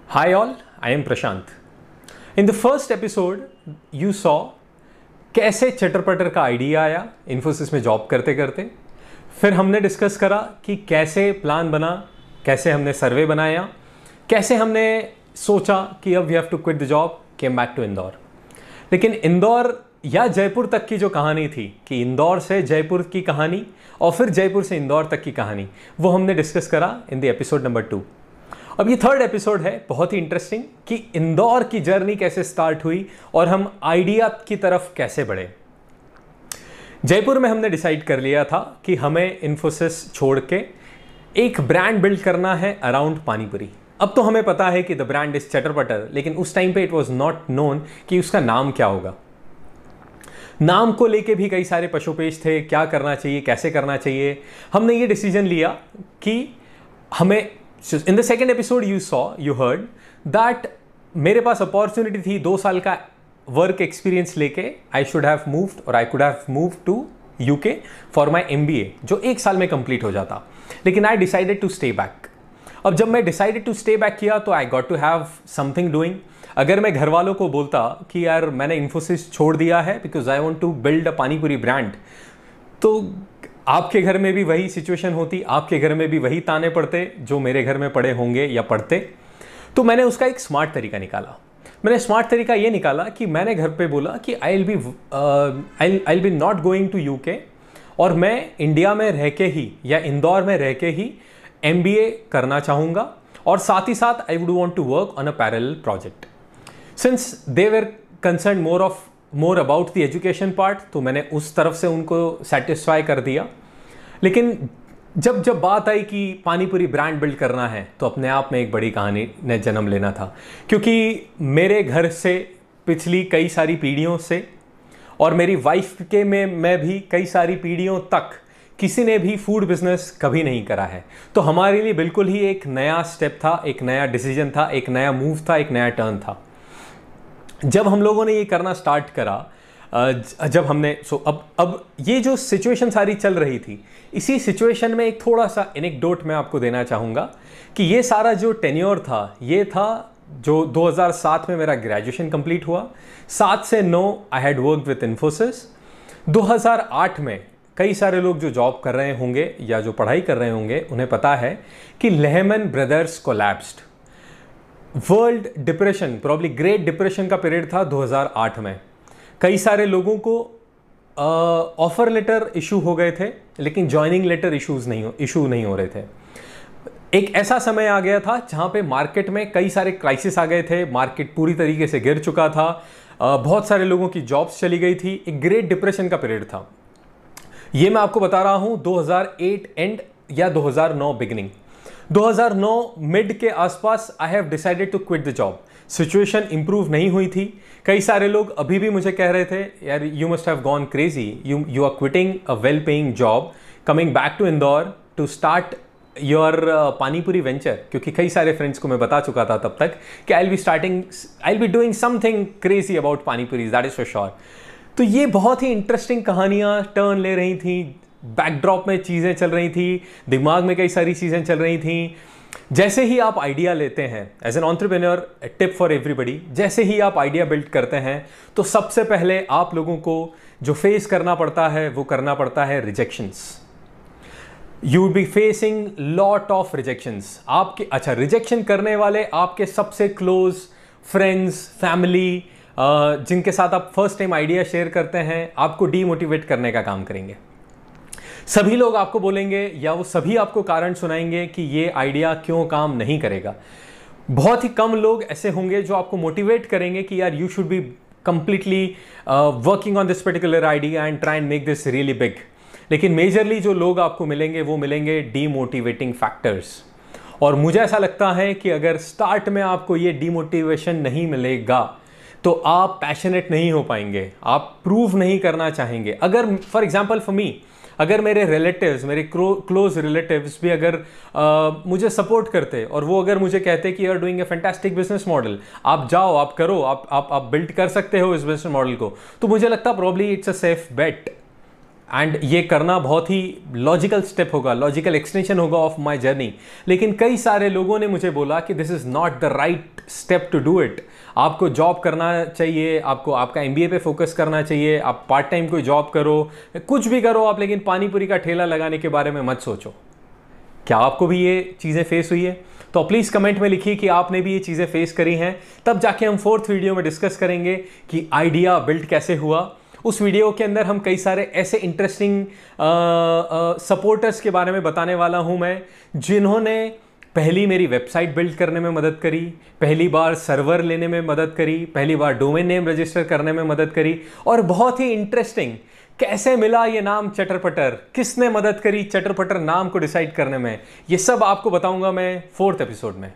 Hi all, I am Prashant. In the first episode, you saw कैसे चटर पटर का आइडिया आया इन्फोसिस में जॉब करते करते। फिर हमने डिस्कस करा कि कैसे प्लान बना, कैसे हमने सर्वे बनाया, कैसे हमने सोचा कि अब we have to quit the job, came back to Indore. लेकिन इंदौर या जयपुर तक की जो कहानी थी कि इंदौर से जयपुर की कहानी और फिर जयपुर से इंदौर तक की कहानी, वो हमने डिस्कस करा इन द एपिसोड नंबर 2। अब ये थर्ड एपिसोड है, बहुत ही इंटरेस्टिंग कि इंदौर की जर्नी कैसे स्टार्ट हुई और हम आइडिया की तरफ कैसे बढ़े। जयपुर में हमने डिसाइड कर लिया था कि हमें इन्फोसिस छोड़ के एक ब्रांड बिल्ड करना है अराउंड पानीपुरी। अब तो हमें पता है कि द ब्रांड इज चटर पटर, लेकिन उस टाइम पे इट वाज नॉट नोन कि उसका नाम क्या होगा। नाम को लेके भी कई सारे पशुपेश थे, क्या करना चाहिए, कैसे करना चाहिए। हमने ये डिसीजन लिया कि हमें in the second episode you heard that मेरे पास अपॉर्चुनिटी थी 2 साल का वर्क एक्सपीरियंस लेके आई शुड हैव मूव्ड और I could have moved to UK for my MBA जो 1 साल में कंप्लीट हो जाता, लेकिन I decided to stay back. अब जब मैं डिसाइडेड टू स्टे बैक किया तो I got to have something doing. अगर मैं घर वालों को बोलता कि यार मैंने इन्फोसिस छोड़ दिया है because I want to build a panipuri brand, तो आपके घर में भी वही सिचुएशन होती, आपके घर में भी वही ताने पड़ते जो मेरे घर में पड़े होंगे या पड़ते। तो मैंने उसका एक स्मार्ट तरीका निकाला। मैंने स्मार्ट तरीका ये निकाला कि मैंने घर पे बोला कि I will be not going to UK और मैं इंडिया में रह के ही या इंदौर में रह के ही MBA करना चाहूँगा और साथ ही साथ I would want to work on a parallel project. Since they were concern more about the education part, तो मैंने उस तरफ से उनको सेटिस्फाई कर दिया। लेकिन जब बात आई कि पानीपुरी ब्रांड बिल्ड करना है तो अपने आप में एक बड़ी कहानी ने जन्म लेना था, क्योंकि मेरे घर से पिछली कई सारी पीढ़ियों से और मेरी वाइफ के में मैं भी कई सारी पीढ़ियों तक किसी ने भी फूड बिजनेस कभी नहीं करा है। तो हमारे लिए बिल्कुल ही एक नया स्टेप था, एक नया डिसीजन था, एक नया मूव था, एक नया टर्न था। जब हम लोगों ने ये करना स्टार्ट करा, जब हमने अब ये जो सिचुएशन सारी चल रही थी, इसी सिचुएशन में एक थोड़ा सा एनेक्डोट मैं आपको देना चाहूँगा कि ये सारा जो टेन्योर था ये था जो 2007 में मेरा ग्रेजुएशन कंप्लीट हुआ। 7 से 9 I had worked with Infosys. 2008 में कई सारे लोग जो जॉब कर रहे होंगे या जो पढ़ाई कर रहे होंगे उन्हें पता है कि Lehman brothers collapsed. World depression, probably great depression का पीरियड था 2008 में। कई सारे लोगों को ऑफर लेटर इशू हो गए थे, लेकिन ज्वाइनिंग लेटर इशू नहीं हो रहे थे। एक ऐसा समय आ गया था जहां पे मार्केट में कई सारे क्राइसिस आ गए थे, मार्केट पूरी तरीके से गिर चुका था, बहुत सारे लोगों की जॉब्स चली गई थी, एक ग्रेट डिप्रेशन का पीरियड था। ये मैं आपको बता रहा हूं 2008 एंड या 2009 बिगिनिंग। 2009 मिड के आसपास I have decided to quit the job. Situation improve नहीं हुई थी। कई सारे लोग अभी भी मुझे कह रहे थे यार you must have gone crazy, you are quitting a well paying job, coming back to Indore to start your panipuri venture. क्योंकि कई सारे फ्रेंड्स को मैं बता चुका था तब तक कि I will be doing something crazy about panipuri, that is for sure. तो ये बहुत ही इंटरेस्टिंग कहानियाँ टर्न ले रही थी, बैकड्रॉप में चीज़ें चल रही थी, दिमाग में कई सारी चीज़ें चल रही थी। जैसे ही आप आइडिया लेते हैं as an entrepreneur, tip for everybody, जैसे ही आप आइडिया बिल्ड करते हैं तो सबसे पहले आप लोगों को जो फेस करना पड़ता है वो करना पड़ता है rejections. You will be facing lot of rejections. आपके रिजेक्शन करने वाले आपके सबसे क्लोज फ्रेंड्स, फैमिली, जिनके साथ आप फर्स्ट टाइम आइडिया शेयर करते हैं, आपको डीमोटिवेट करने का काम करेंगे। सभी लोग आपको बोलेंगे या वो सभी आपको कारण सुनाएंगे कि ये आइडिया क्यों काम नहीं करेगा। बहुत ही कम लोग ऐसे होंगे जो आपको मोटिवेट करेंगे कि यार you should be completely working on this particular idea and try and make this really big. लेकिन मेजरली जो लोग आपको मिलेंगे वो मिलेंगे डीमोटिवेटिंग फैक्टर्स। और मुझे ऐसा लगता है कि अगर स्टार्ट में आपको ये डीमोटिवेशन नहीं मिलेगा तो आप पैशनेट नहीं हो पाएंगे, आप प्रूव नहीं करना चाहेंगे। अगर फॉर एग्जाम्पल फॉर मी, अगर मेरे रिलेटिव्स, मेरे क्लोज रिलेटिव्स भी अगर मुझे सपोर्ट करते और वो अगर मुझे कहते कि you are doing a fantastic business model, आप जाओ, आप करो, आप बिल्ड कर सकते हो इस बिजनेस मॉडल को, तो मुझे लगता probably it's a safe bet and ये करना बहुत ही लॉजिकल स्टेप होगा, लॉजिकल एक्सटेंशन होगा ऑफ माई जर्नी। लेकिन कई सारे लोगों ने मुझे बोला कि this is not the right step to do it. आपको जॉब करना चाहिए, आपको आपका एमबीए पे फोकस करना चाहिए, आप पार्ट टाइम कोई जॉब करो, कुछ भी करो आप, लेकिन पानी पूरी का ठेला लगाने के बारे में मत सोचो। क्या आपको भी ये चीज़ें फेस हुई है? तो प्लीज़ कमेंट में लिखिए कि आपने भी ये चीज़ें फेस करी हैं। तब जाके हम 4th वीडियो में डिस्कस करेंगे कि आइडिया बिल्ड कैसे हुआ। उस वीडियो के अंदर हम कई सारे ऐसे इंटरेस्टिंग सपोर्टर्स के बारे में बताने वाला हूं मैं, जिन्होंने पहली मेरी वेबसाइट बिल्ड करने में मदद करी, पहली बार सर्वर लेने में मदद करी, पहली बार डोमेन नेम रजिस्टर करने में मदद करी, और बहुत ही इंटरेस्टिंग कैसे मिला ये नाम चटर-पटर, किसने मदद करी चटर-पटर नाम को डिसाइड करने में, ये सब आपको बताऊंगा मैं 4th एपिसोड में।